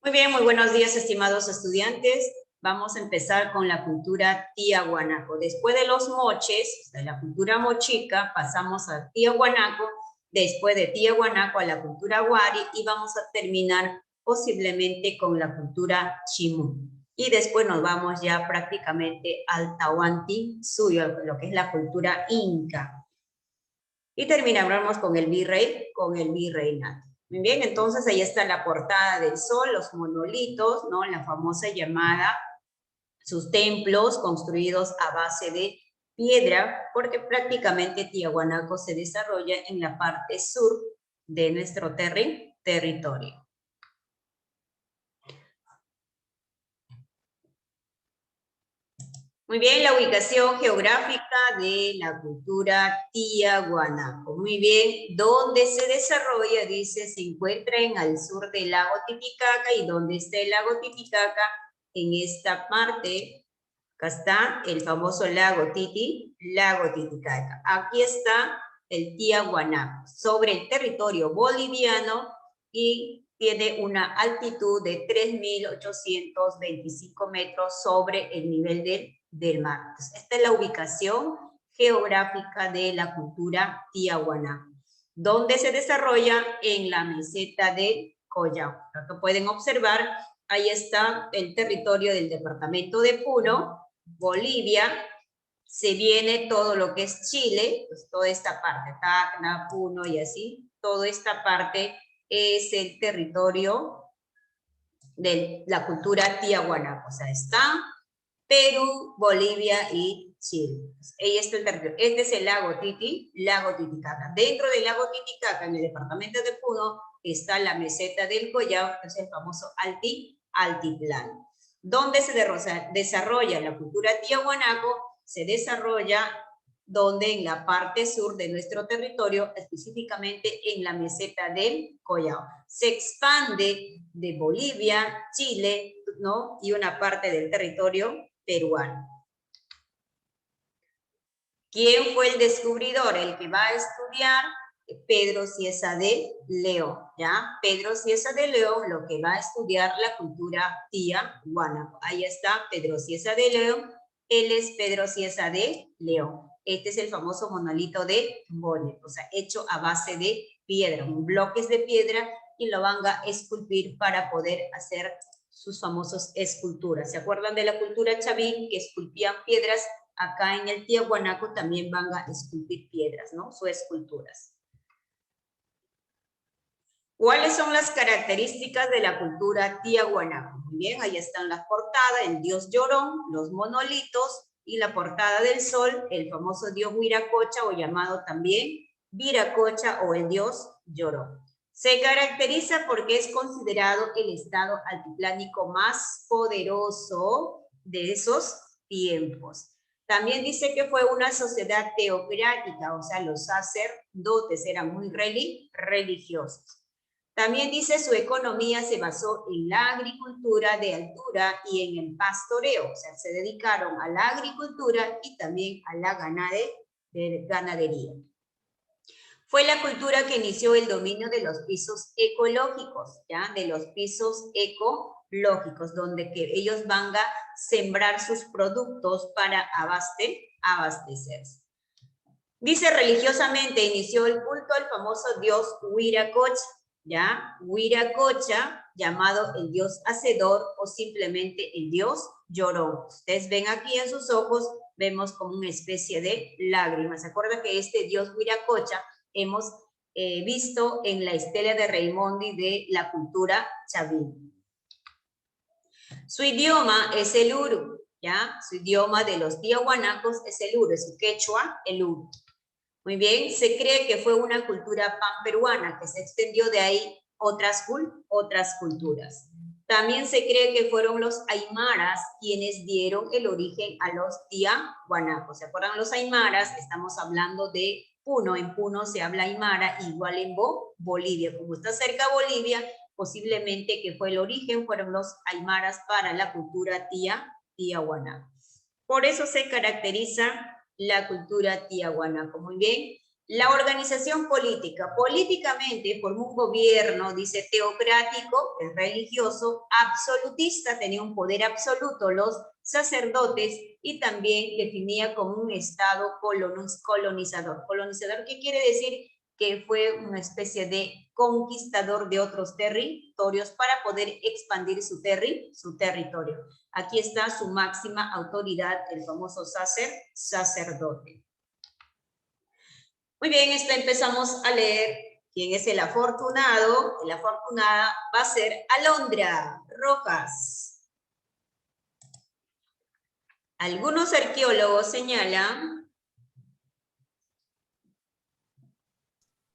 Muy bien, muy buenos días, estimados estudiantes. Vamos a empezar con la cultura tiahuanaco. Después de los moches, de la cultura mochica, pasamos a tiahuanaco, después de tiahuanaco a la cultura wari y vamos a terminar posiblemente con la cultura chimú. Y después nos vamos ya prácticamente al Tahuanti suyo, lo que es la cultura inca. Y terminaremos con el virreinato. Muy bien, entonces ahí está la portada del sol, los monolitos, ¿no? La famosa llamada, sus templos construidos a base de piedra, porque prácticamente Tiahuanaco se desarrolla en la parte sur de nuestro territorio. Muy bien, la ubicación geográfica de la cultura tiahuanaco. Muy bien, ¿dónde se desarrolla? Dice, se encuentra en el sur del lago Titicaca. ¿Y dónde está el lago Titicaca? En esta parte, acá está el famoso lago Titicaca. Aquí está el Tiahuanaco, sobre el territorio boliviano y tiene una altitud de 3.825 metros sobre el nivel del mar. Entonces, esta es la ubicación geográfica de la cultura tiahuanaco, donde se desarrolla en la meseta de Collao. Lo que pueden observar, ahí está el territorio del departamento de Puno, Bolivia, se viene todo lo que es Chile, pues toda esta parte, Tacna, Puno y así, toda esta parte es el territorio de la cultura tiahuanaco, o sea, está Perú, Bolivia y Chile. Ahí está el territorio. Este es el lago Titicaca. Dentro del lago Titicaca, en el departamento de Puno, está la meseta del Collao, que es el famoso altiplano. ¿Dónde se desarrolla la cultura tiahuanaco? Se desarrolla donde en la parte sur de nuestro territorio, específicamente en la meseta del Collao. Se expande de Bolivia, Chile, ¿no? Y una parte del territorio peruano. ¿Quién fue el descubridor? El que va a estudiar, Pedro Cieza de León, ¿ya? Pedro Cieza de León, lo que va a estudiar la cultura tiahuanaco. Ahí está Pedro Cieza de León, él es Pedro Cieza de León. Este es el famoso monolito de Bonnet, o sea, hecho a base de piedra, bloques de piedra, y lo van a esculpir para poder hacer sus famosas esculturas. ¿Se acuerdan de la cultura chavín que esculpían piedras? Acá en el tiahuanaco también van a esculpir piedras, ¿no? Sus esculturas. ¿Cuáles son las características de la cultura tiahuanaco? Muy bien, ahí están las portadas, el dios Llorón, los monolitos y la portada del sol, el famoso dios Huiracocha o llamado también Viracocha o el dios Llorón. Se caracteriza porque es considerado el estado altiplánico más poderoso de esos tiempos. También dice que fue una sociedad teocrática, o sea, los sacerdotes eran muy religiosos. También dice su economía se basó en la agricultura de altura y en el pastoreo, o sea, se dedicaron a la agricultura y también a la ganadería. Fue la cultura que inició el dominio de los pisos ecológicos, ¿ya? De los pisos ecológicos, donde que ellos van a sembrar sus productos para abastecerse. Dice religiosamente inició el culto al famoso dios Huiracocha, ¿ya? Huiracocha, llamado el dios hacedor o simplemente el dios llorón. Ustedes ven aquí en sus ojos, vemos como una especie de lágrimas. ¿Se acuerdan que este dios Huiracocha hemos visto en la estela de Raimondi de la cultura chavín? Su idioma es el uru, ¿ya? Su idioma de los tiahuanacos es el uru, es su quechua, el uru. Muy bien, se cree que fue una cultura panperuana que se extendió de ahí otras culturas. También se cree que fueron los aymaras quienes dieron el origen a los tiahuanacos. ¿Se acuerdan los aymaras? Estamos hablando de Puno. En Puno se habla aymara, igual en Bolivia. Como está cerca Bolivia, posiblemente que fue el origen, fueron los aymaras para la cultura tiahuanaco. Por eso se caracteriza la cultura tiahuanaco. Muy bien, La organización política. Políticamente formó un gobierno, dice, teocrático, religioso, absolutista, tenía un poder absoluto los sacerdotes y también definía como un estado colonizador. Colonizador, ¿qué quiere decir? Que fue una especie de conquistador de otros territorios para poder expandir su territorio. Aquí está su máxima autoridad, el famoso sacerdote. Muy bien, empezamos a leer quién es el afortunado. La afortunada va a ser Alondra Rojas. Algunos arqueólogos señalan.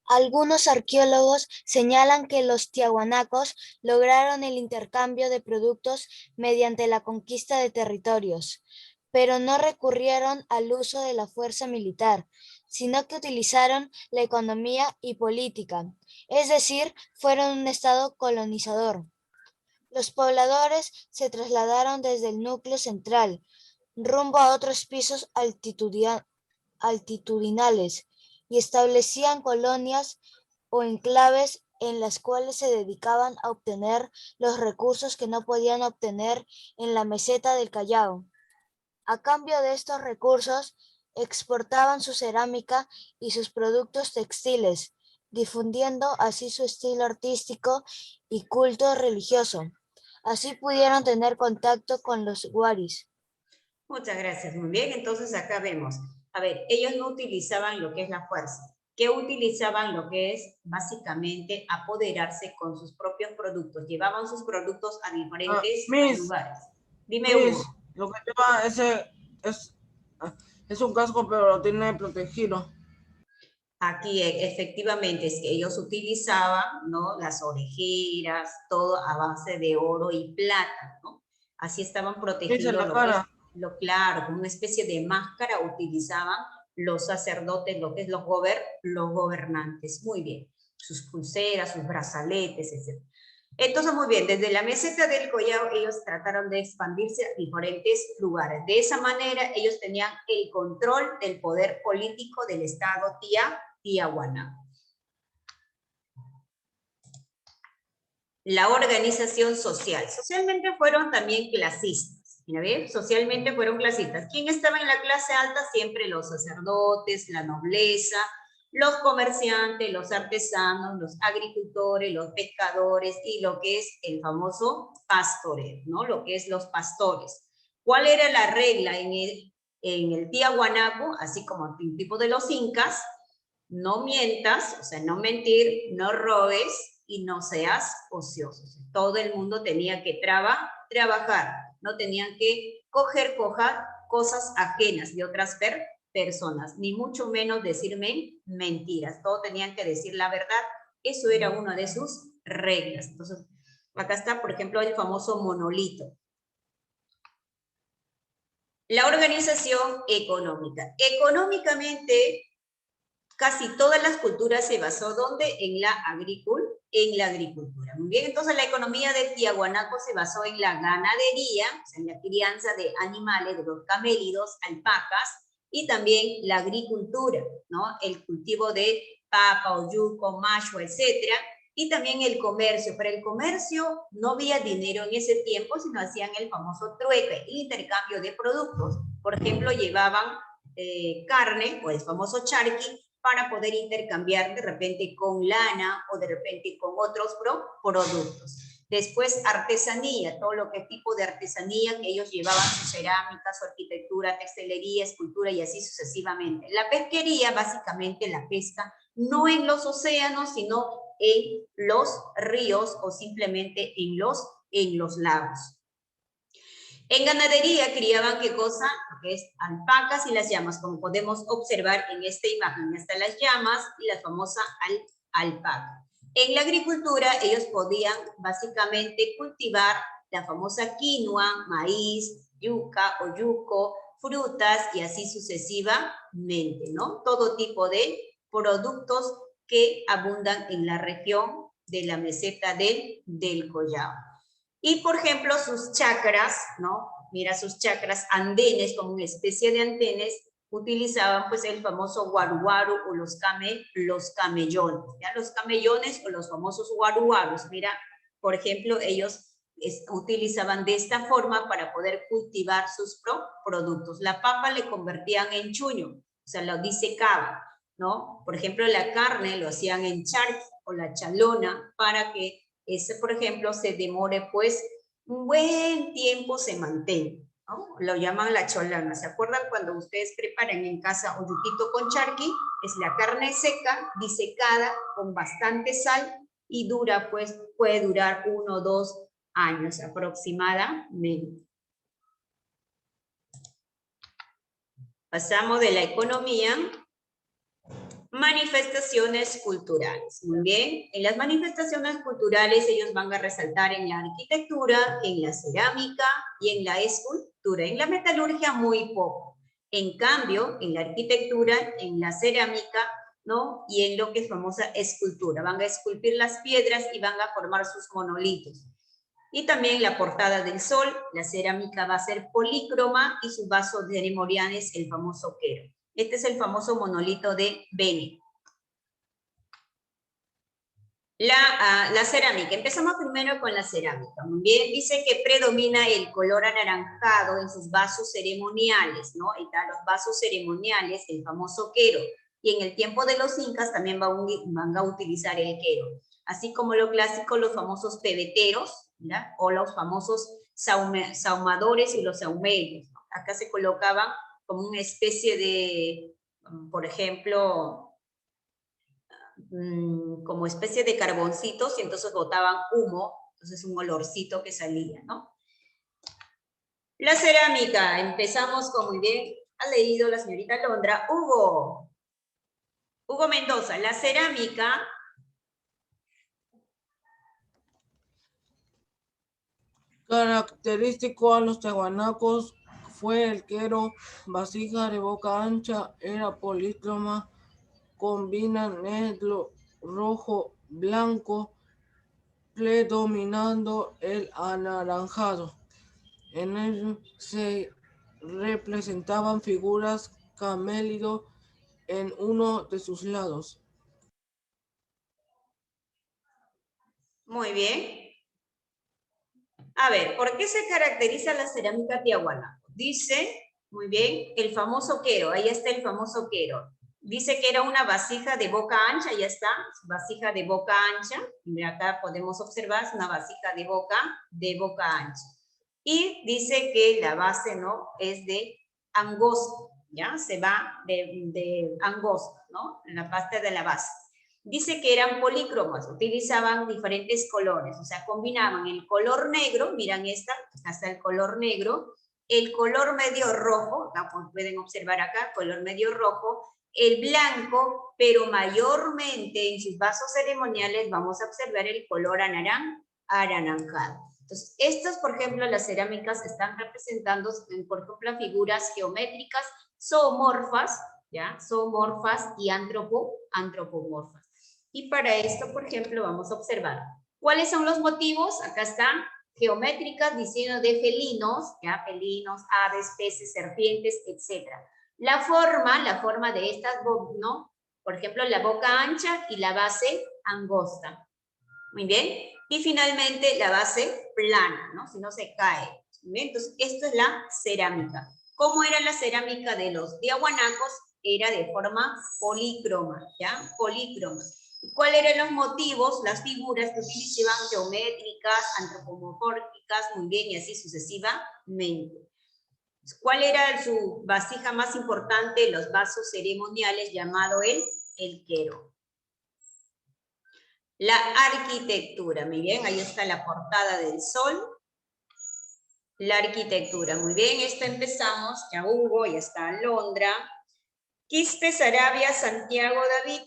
Algunos arqueólogos señalan que los tiahuanacos lograron el intercambio de productos mediante la conquista de territorios, pero no recurrieron al uso de la fuerza militar, sino que utilizaron la economía y política, es decir, fueron un estado colonizador. Los pobladores se trasladaron desde el núcleo central, rumbo a otros pisos altitudinales, y establecían colonias o enclaves en las cuales se dedicaban a obtener los recursos que no podían obtener en la meseta del Callao. A cambio de estos recursos, exportaban su cerámica y sus productos textiles, difundiendo así su estilo artístico y culto religioso. Así pudieron tener contacto con los guaris. Muchas gracias, muy bien. Entonces acá vemos, a ver, ellos no utilizaban lo que es la fuerza, que utilizaban lo que es básicamente apoderarse con sus propios productos, llevaban sus productos a diferentes lugares. Dime, Hugo. Lo que lleva ese es un casco, pero lo tiene protegido. Aquí efectivamente es que ellos utilizaban, ¿no?, las orejeras, todo a base de oro y plata, ¿no? Así estaban protegiendo lo que es, lo claro, como una especie de máscara utilizaban los sacerdotes, lo que es los gobernantes. Muy bien, sus pulseras, sus brazaletes, etc. Entonces, muy bien, desde la meseta del Collao ellos trataron de expandirse a diferentes lugares. De esa manera ellos tenían el control del poder político del estado Tiahuanaco. La organización social. Socialmente fueron también clasistas. ¿Ya ven? Socialmente fueron clasistas. ¿Quién estaba en la clase alta? Siempre los sacerdotes, la nobleza, los comerciantes, los artesanos, los agricultores, los pescadores y lo que es el famoso pastoreo, ¿no? Lo que es los pastores. ¿Cuál era la regla en el Tiahuanaco? Así como el tipo de los incas, no mientas, o sea, no mentir, no robes y no seas ocioso. Todo el mundo tenía que trabajar, no tenían que coger cosas ajenas de otras personas, ni mucho menos decirme mentiras. Todos tenían que decir la verdad. Eso era una de sus reglas. Entonces, acá está, por ejemplo, el famoso monolito. La organización económica. Económicamente, casi todas las culturas se basó, ¿dónde? En la agricultura. Muy bien, entonces la economía de Tiahuanaco se basó en la ganadería, o sea, en la crianza de animales, de los camélidos, alpacas, y también la agricultura, ¿no? El cultivo de papa, oyuco, macho, etcétera, y también el comercio. Pero el comercio no había dinero en ese tiempo, sino hacían el famoso trueque, el intercambio de productos. Por ejemplo, llevaban carne, o el famoso charqui, para poder intercambiar de repente con lana o de repente con otros productos. Después, artesanía, todo lo que tipo de artesanía que ellos llevaban, su cerámica, su arquitectura, textilería, escultura y así sucesivamente. La pesquería, básicamente la pesca, no en los océanos, sino en los ríos o simplemente en los lagos. En ganadería criaban, ¿qué cosa? Lo que es alpacas y las llamas, como podemos observar en esta imagen. Están las llamas y la famosa alpaca. En la agricultura ellos podían básicamente cultivar la famosa quinoa, maíz, yuca o yuco, frutas y así sucesivamente, ¿no? Todo tipo de productos que abundan en la región de la meseta del Collao. Y, por ejemplo, sus chakras, ¿no? Mira sus chakras, andenes, como una especie de andenes, utilizaban pues el famoso guaruguaro o los camellones, ¿ya? Los camellones o los famosos guaruguaros. Mira, por ejemplo, ellos utilizaban de esta forma para poder cultivar sus productos. La papa le convertían en chuño, o sea, lo disecaban, ¿no? Por ejemplo, la carne lo hacían en charqui o la chalona para que ese, por ejemplo, se demore pues un buen tiempo, se mantenga, ¿no? Lo llaman la cholana. ¿Se acuerdan cuando ustedes preparan en casa oyuquito con charqui? Es la carne seca, disecada, con bastante sal y dura, pues puede durar 1 o 2 años aproximadamente. Pasamos de la economía. Manifestaciones culturales. Muy bien, en las manifestaciones culturales ellos van a resaltar en la arquitectura, en la cerámica y en la escultura. En la metalurgia muy poco. En cambio, en la arquitectura, en la cerámica, ¿no? Y en lo que es famosa escultura. Van a esculpir las piedras y van a formar sus monolitos. Y también la portada del sol, la cerámica va a ser polícroma y su vaso ceremonial es el famoso quero. Este es el famoso monolito de Beni. La cerámica. Empezamos primero con la cerámica. Muy bien, dice que predomina el color anaranjado en sus vasos ceremoniales, ¿no? Ahí están los vasos ceremoniales, el famoso quero. Y en el tiempo de los incas también van a utilizar el quero. Así como lo clásico, los famosos pebeteros, ¿ya? O los famosos sahumadores y los sahumeros, ¿no? Acá se colocaban como una especie de, por ejemplo, como especie de carboncitos y entonces botaban humo, entonces un olorcito que salía, ¿no? La cerámica, empezamos con, muy bien, ha leído la señorita Londra, Hugo Mendoza, la cerámica. Característico a los tiahuanacos fue el quero, vasija de boca ancha, era polícroma, combina negro, rojo, blanco, predominando el anaranjado. En él se representaban figuras camélido en uno de sus lados. Muy bien. A ver, ¿por qué se caracteriza la cerámica tiahuanaco? Dice, muy bien, el famoso quero, ahí está el famoso quero. Dice que era una vasija de boca ancha, ya está, vasija de boca ancha. Y acá podemos observar, es una vasija de boca ancha. Y dice que la base, ¿no? Es de angosto, ¿ya? Se va de angosto, ¿no? En la parte de la base. Dice que eran polícromas, utilizaban diferentes colores, o sea, combinaban el color negro, miran esta, hasta el color negro, el color medio rojo, pueden observar acá, color medio rojo, el blanco, pero mayormente en sus vasos ceremoniales vamos a observar el color anaranjado. Entonces, estas, por ejemplo, las cerámicas están representando, por ejemplo, figuras geométricas zoomorfas, ¿ya? Zoomorfas y antropomorfas. Y para esto, por ejemplo, vamos a observar cuáles son los motivos. Acá están geométricas diciendo de felinos, ¿ya? Felinos, aves, peces, serpientes, etc. La forma de estas, ¿no? Por ejemplo, la boca ancha y la base angosta. Muy bien. Y finalmente la base plana, ¿no? Si no se cae. Muy bien. Entonces, esto es la cerámica. ¿Cómo era la cerámica de los tiahuanacos? Era de forma polícroma, ¿ya? Polícroma. ¿Cuáles eran los motivos, las figuras que utilizaban? Geométricas, antropomórficas, muy bien, y así sucesivamente. ¿Cuál era su vasija más importante? Los vasos ceremoniales, llamado el quero. La arquitectura, muy bien, ahí está la portada del sol. La arquitectura, muy bien, esto empezamos, ya Hugo, ya está Londra. Quispe, Sarabia, Santiago, David.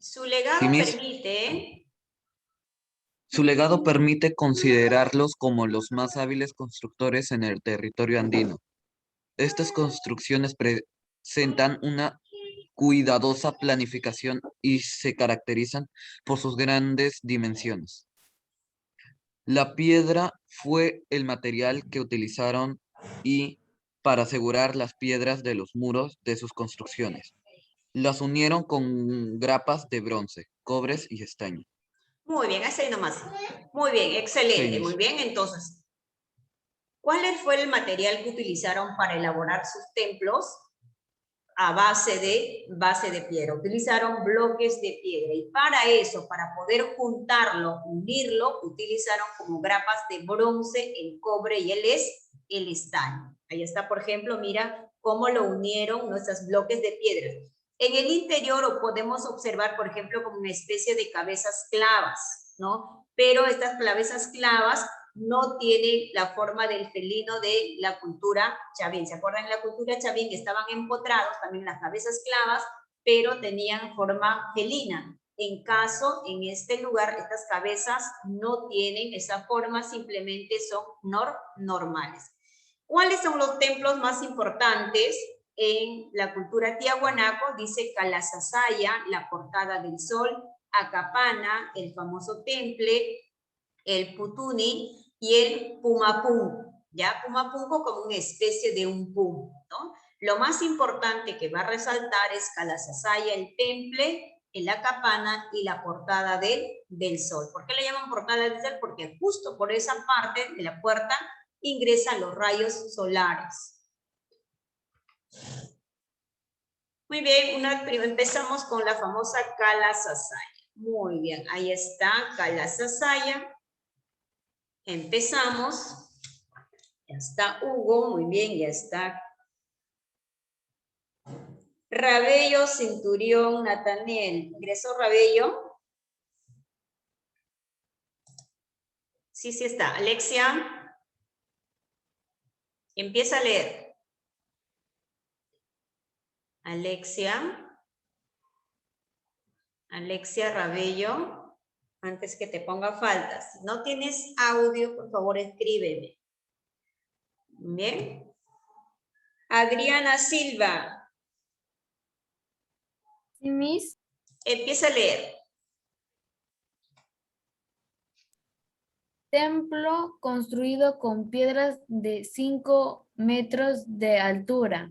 Su legado permite considerarlos como los más hábiles constructores en el territorio andino. Estas construcciones presentan una cuidadosa planificación y se caracterizan por sus grandes dimensiones. La piedra fue el material que utilizaron y para asegurar las piedras de los muros de sus construcciones. Las unieron con grapas de bronce, cobres y estaño. Muy bien, así nomás. Muy bien, excelente, Sí, muy miss. bien. Entonces, ¿cuál fue el material que utilizaron para elaborar sus templos? A base de piedra. Utilizaron bloques de piedra y para eso, para poder juntarlo, unirlo, utilizaron como grapas de bronce, el cobre y el estaño. Ahí está, por ejemplo, mira cómo lo unieron nuestros bloques de piedra. En el interior podemos observar, por ejemplo, como una especie de cabezas clavas, ¿no? Pero estas cabezas clavas no tienen la forma del felino de la cultura chavín. ¿Se acuerdan? En la cultura chavín que estaban empotrados, también las cabezas clavas, pero tenían forma felina. En este lugar, estas cabezas no tienen esa forma, simplemente son normales. ¿Cuáles son los templos más importantes en la cultura tiahuanaco? Dice Calasasaya, la portada del sol, Acapana, el famoso temple, el Putuni y el Pumapunku, ¿ya? Pumapunku como una especie de un pum, ¿no? Lo más importante que va a resaltar es Calasasaya, el temple, el Acapana y la portada del sol. ¿Por qué le llaman portada del sol? Porque justo por esa parte de la puerta ingresan los rayos solares. Muy bien, empezamos con la famosa Calasasaya. Muy bien, ahí está Calasasaya. Empezamos. Ya está Hugo, muy bien, ya está Rabello, Centurión, Nataniel. ¿Ingresó Rabello? Sí, sí está. Alexia. Empieza a leer. Alexia. Alexia Rabello. Antes que te ponga faltas. Si no tienes audio, por favor, escríbeme. Bien. Adriana Silva. Sí, Miss. Empieza a leer. Templo construido con piedras de 5 metros de altura.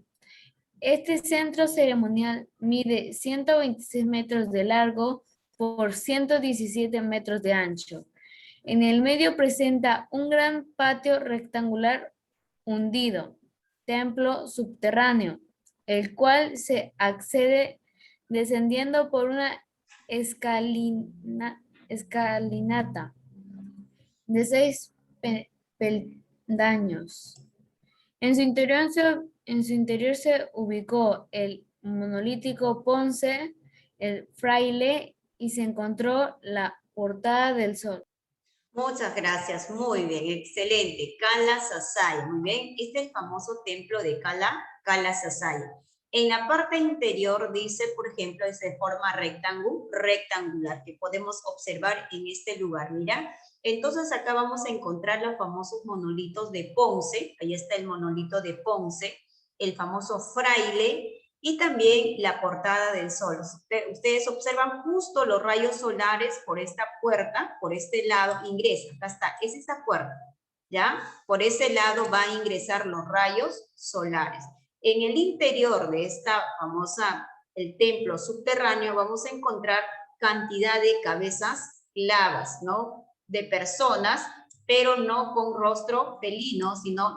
Este centro ceremonial mide 126 metros de largo por 117 metros de ancho. En el medio presenta un gran patio rectangular hundido, templo subterráneo, el cual se accede descendiendo por una escalinata de 6 peldaños. En su interior se ubicó el monolítico Ponce, el fraile, y se encontró la portada del sol. Muchas gracias, muy bien, excelente. Calasasaya, muy bien. Este es el famoso templo de Calasasaya. En la parte interior dice, por ejemplo, es de forma rectangular, que podemos observar en este lugar, mira. Entonces acá vamos a encontrar los famosos monolitos de Ponce, ahí está el monolito de Ponce, el famoso fraile, y también la portada del sol. Ustedes observan justo los rayos solares por esta puerta, por este lado ingresa, acá está, es esta puerta, ¿ya? Por ese lado van a ingresar los rayos solares. En el interior de esta famosa, el templo subterráneo, vamos a encontrar cantidad de cabezas clavas, ¿no? De personas, pero no con rostro felino, sino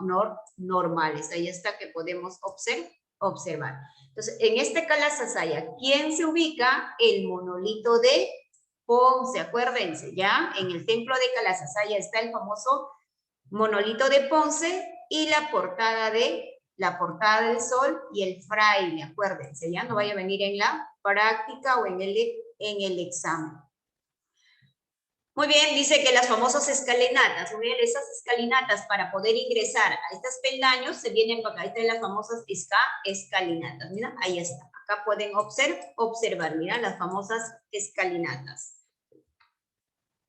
normales. Ahí está que podemos observar. Entonces, en este Calasasaya, ¿quién se ubica? El monolito de Ponce, acuérdense, ¿ya? En el templo de Calasasaya está el famoso monolito de Ponce y la portada del sol y el fraile, acuérdense, ya no vaya a venir en la práctica o en el examen. Muy bien, dice que las famosas escalinatas, muy bien, esas escalinatas para poder ingresar a estos peldaños se vienen para acá, ahí están las famosas escalinatas, mira, ahí está, acá pueden observar, mira, las famosas escalinatas.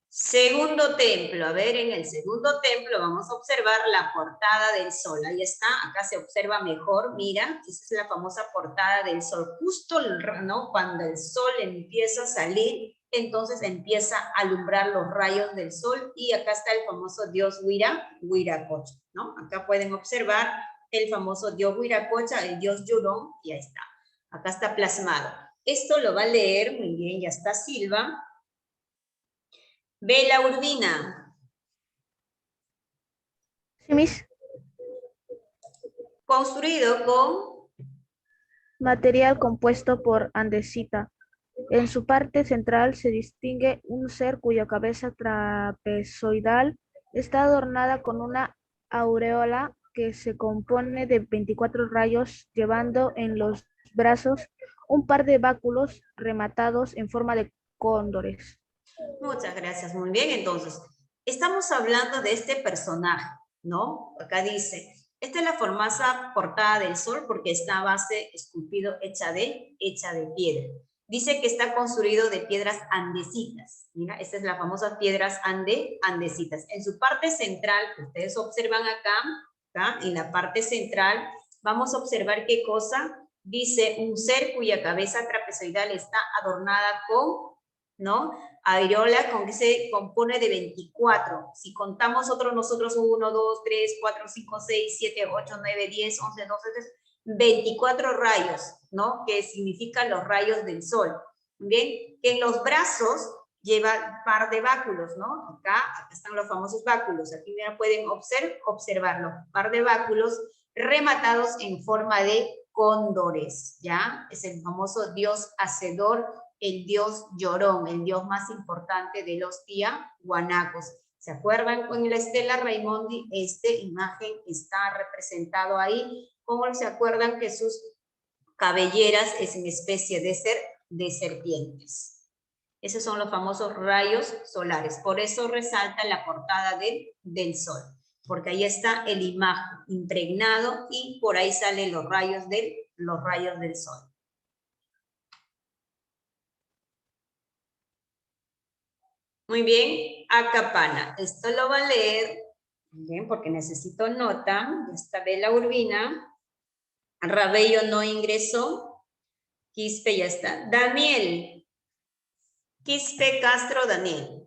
Segundo templo, a ver, en el segundo templo vamos a observar la portada del sol, ahí está, acá se observa mejor, mira, esa es la famosa portada del sol, justo, ¿no? Cuando el sol empieza a salir, entonces empieza a alumbrar los rayos del sol y acá está el famoso dios Huiracocha, ¿no? Acá pueden observar el famoso dios Huiracocha, el dios Llorón, y ahí está. Acá está plasmado. Esto lo va a leer, muy bien, ya está Silva. Bela Urbina. Sí, Miss. Construido con Material compuesto por andesita. En su parte central se distingue un ser cuya cabeza trapezoidal está adornada con una aureola que se compone de 24 rayos, llevando en los brazos un par de báculos rematados en forma de cóndores. Muchas gracias, muy bien. Entonces, estamos hablando de este personaje, ¿no? Acá dice, esta es la famosa portada del sol porque está a base esculpido hecha de piedra. Dice que está construido de piedras andesitas. Mira, estas es las famosas piedras andesitas. En su parte central, que ustedes observan acá, en la parte central, vamos a observar qué cosa. Dice, un ser cuya cabeza trapezoidal está adornada con, ¿no? Aureola con que se compone de 24. Si contamos nosotros 1, 2, 3, 4, 5, 6, 7, 8, 9, 10, 11, 12, 13, 24 rayos, ¿no? Que significan los rayos del sol. Bien, que en los brazos lleva par de báculos, ¿no? Acá están los famosos báculos. Aquí ya pueden observarlo. Par de báculos rematados en forma de cóndores, ¿ya? Es el famoso dios hacedor, el dios Llorón, el dios más importante de los tiahuanacos. ¿Se acuerdan con la Estela Raimondi? Esta imagen está representado ahí. ¿Cómo se acuerdan que sus cabelleras es en especie de serpientes? Esos son los famosos rayos solares. Por eso resalta la portada del sol, porque ahí está el imagen impregnado y por ahí salen los rayos del sol. Muy bien, Acapana. Esto lo va a leer, bien, porque necesito nota. Esta Bela Urbina. Rabello no ingresó. Quispe ya está. Daniel. Quispe Castro, Daniel.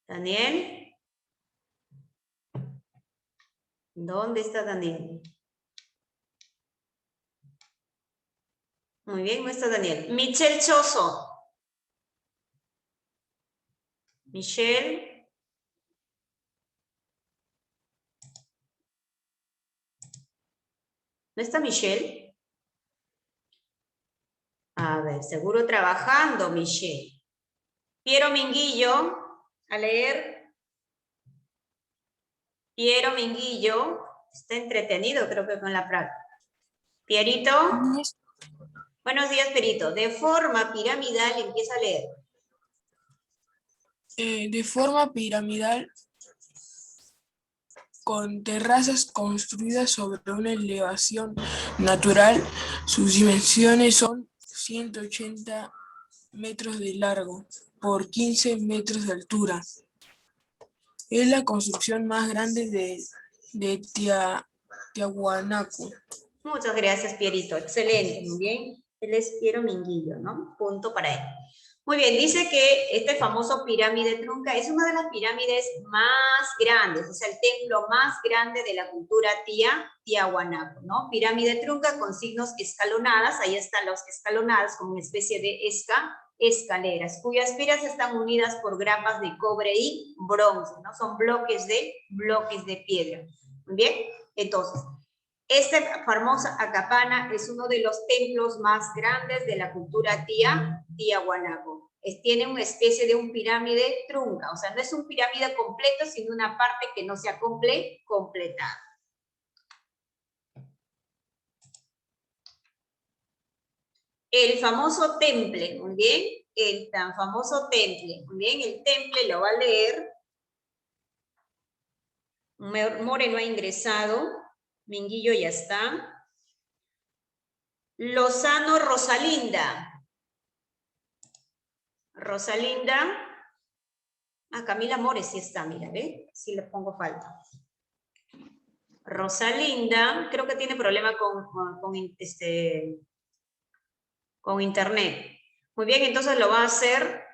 Daniel. ¿Dónde está Daniel? Muy bien, no está Daniel. Michelle Choso. Michelle. ¿No está Michelle? A ver, seguro trabajando, Michelle. Piero Minguillo, a leer. Piero Minguillo, está entretenido creo que con la práctica. Pierito. Buenos días, Pierito. De forma piramidal, empieza a leer. De forma piramidal, con terrazas construidas sobre una elevación natural, sus dimensiones son 180 metros de largo por 15 metros de altura. Es la construcción más grande de Tiahuanaco. Muchas gracias, Pierito. Excelente, muy bien. Él es Piero Minguillo, ¿no? Punto para él. Muy bien, dice que este famoso pirámide trunca es una de las pirámides más grandes, es el templo más grande de la cultura tiahuanaco, ¿no? Pirámide trunca con signos escalonadas, ahí están los escalonadas como una especie de escaleras, cuyas piras están unidas por grapas de cobre y bronce, ¿no? Son bloques de piedra. Muy bien, entonces, esta famosa Acapana es uno de los templos más grandes de la cultura tiahuanaco. Tiene una especie de un pirámide trunca, o sea, no es un pirámide completo, sino una parte que no se ha completado. El famoso temple, muy bien, el tan famoso temple, muy bien, el temple lo va a leer. More no ha ingresado, Minguillo ya está. Lozano Rosalinda. Rosalinda. Camila More sí está, mira, ¿ve? Sí le pongo falta. Rosalinda, creo que tiene problema con internet. Muy bien, entonces lo va a hacer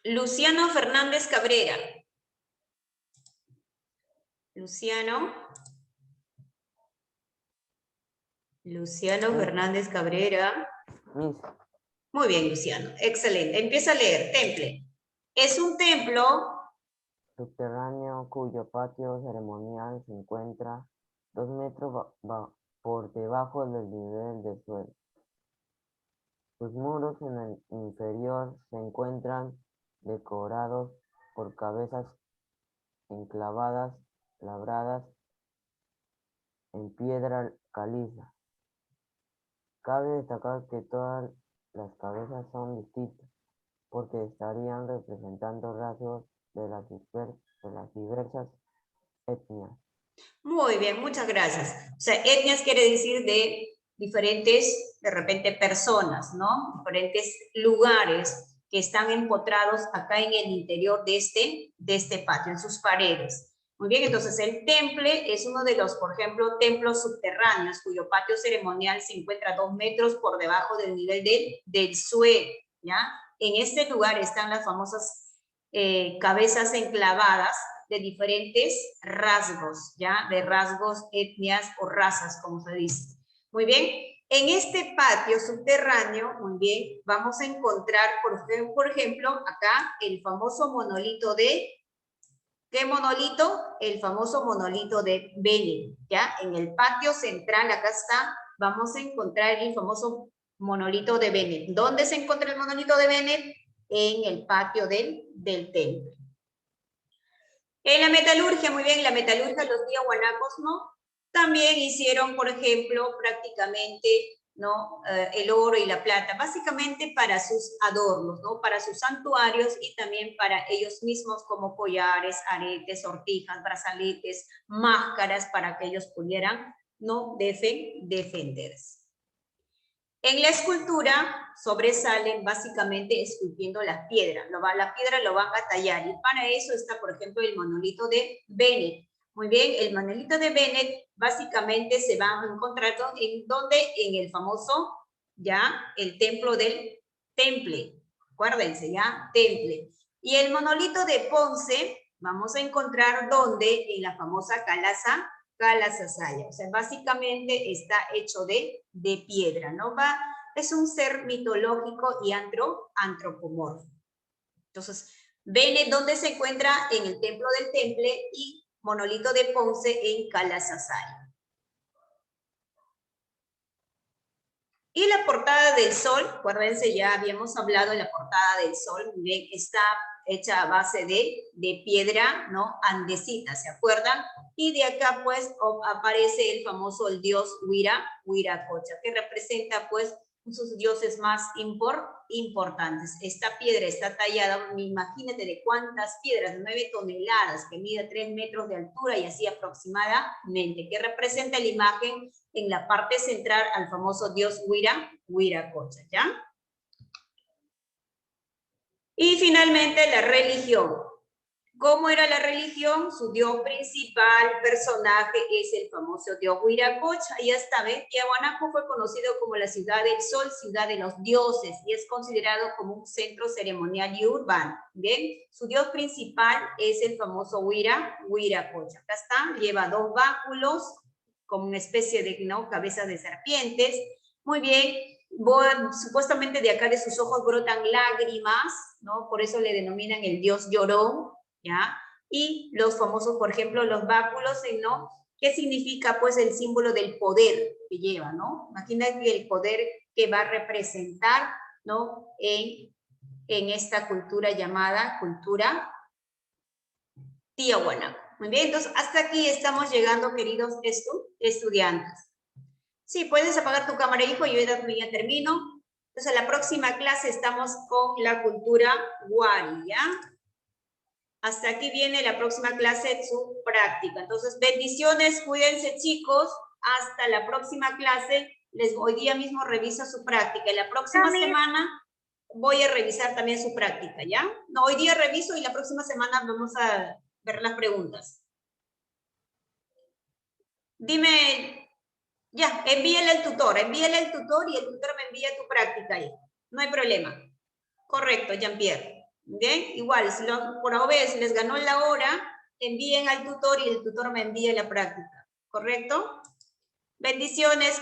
Luciano Fernández Cabrera. Luciano. Luciano Fernández Cabrera. Miss, Muy bien, Luciano. Excelente. Empieza a leer. Temple. Es un templo subterráneo cuyo patio ceremonial se encuentra 2 metros por debajo del nivel del suelo. Sus muros en el inferior se encuentran decorados por cabezas enclavadas, labradas en piedra caliza. Cabe destacar que todas las cabezas son distintas, porque estarían representando rasgos de las diversas etnias. Muy bien, muchas gracias. O sea, etnias quiere decir de diferentes, de repente, personas, ¿no? Diferentes lugares que están empotrados acá en el interior de este patio, en sus paredes. Muy bien, entonces el temple es uno de los, por ejemplo, templos subterráneos, cuyo patio ceremonial se encuentra 2 metros por debajo del nivel del suelo, ¿ya? En este lugar están las famosas cabezas enclavadas de diferentes rasgos, ¿ya? De rasgos, etnias o razas, como se dice. Muy bien, en este patio subterráneo, muy bien, vamos a encontrar, por ejemplo, acá el famoso monolito de, ¿qué monolito? El famoso monolito de Bennett, ¿ya? En el patio central, acá está, vamos a encontrar el famoso monolito de Bennett. ¿Dónde se encuentra el monolito de Bennett? En el patio del templo. En la metalurgia, muy bien, la metalurgia, los tiahuanacos, ¿no? También hicieron, por ejemplo, prácticamente, ¿no? El oro y la plata, básicamente para sus adornos, ¿no? Para sus santuarios y también para ellos mismos como collares, aretes, sortijas, brazaletes, máscaras, para que ellos pudieran, ¿no? Defenderse. En la escultura sobresalen básicamente esculpiendo las piedras. La piedra lo van a tallar y para eso está, por ejemplo, el monolito de Bennett. Muy bien, el monolito de Bennett básicamente se va a encontrar en el famoso, ya, el templo del Temple. Acuérdense, ya, Temple. Y el monolito de Ponce vamos a encontrar donde en la famosa Calasasaya. O sea, básicamente está hecho de piedra, ¿no? Es un ser mitológico y antropomorfo. Entonces, Bennett, ¿dónde se encuentra? En el templo del Temple y monolito de Ponce en Calasasaya. Y la portada del sol, acuérdense, ya habíamos hablado de la portada del sol, muy bien, está hecha a base de piedra, ¿no? Andesita, ¿se acuerdan? Y de acá, pues, aparece el famoso el dios Huiracocha, que representa, pues, sus dioses más importantes. Esta piedra está tallada, imagínate de cuántas piedras, 9 toneladas, que mide 3 metros de altura y así aproximadamente, que representa la imagen en la parte central al famoso dios Huiracocha, ¿ya? Y finalmente la religión. ¿Cómo era la religión? Su dios principal, personaje, es el famoso dios Huiracocha. Y esta vez, Tiahuanaco fue conocido como la ciudad del sol, ciudad de los dioses, y es considerado como un centro ceremonial y urbano. Bien, su dios principal es el famoso Huiracocha. Acá está, lleva 2 báculos, como una especie de, ¿no?, cabezas de serpientes. Muy bien, supuestamente de acá de sus ojos brotan lágrimas, ¿no? Por eso le denominan el dios llorón, ¿ya? Y los famosos, por ejemplo, los báculos, ¿no? ¿Qué significa? Pues el símbolo del poder que lleva, ¿no? Imagínate el poder que va a representar, ¿no? En esta cultura llamada cultura Tiahuanaco. Muy bien, entonces hasta aquí estamos llegando, queridos estudiantes. Sí, puedes apagar tu cámara, hijo, yo ya termino. Entonces, en la próxima clase estamos con la cultura Wari, ¿ya? Hasta aquí viene la próxima clase, su práctica. Entonces, bendiciones, cuídense, chicos. Hasta la próxima clase. Hoy día mismo reviso su práctica. Y la próxima semana voy a revisar también su práctica, ¿ya? No, hoy día reviso y la próxima semana vamos a ver las preguntas. Dime... Ya, envíale al tutor y el tutor me envía tu práctica ahí. No hay problema. Correcto, Jean-Pierre. Bien, igual, si por AOB les ganó la hora, envíen al tutor y el tutor me envíe la práctica, ¿correcto? Bendiciones.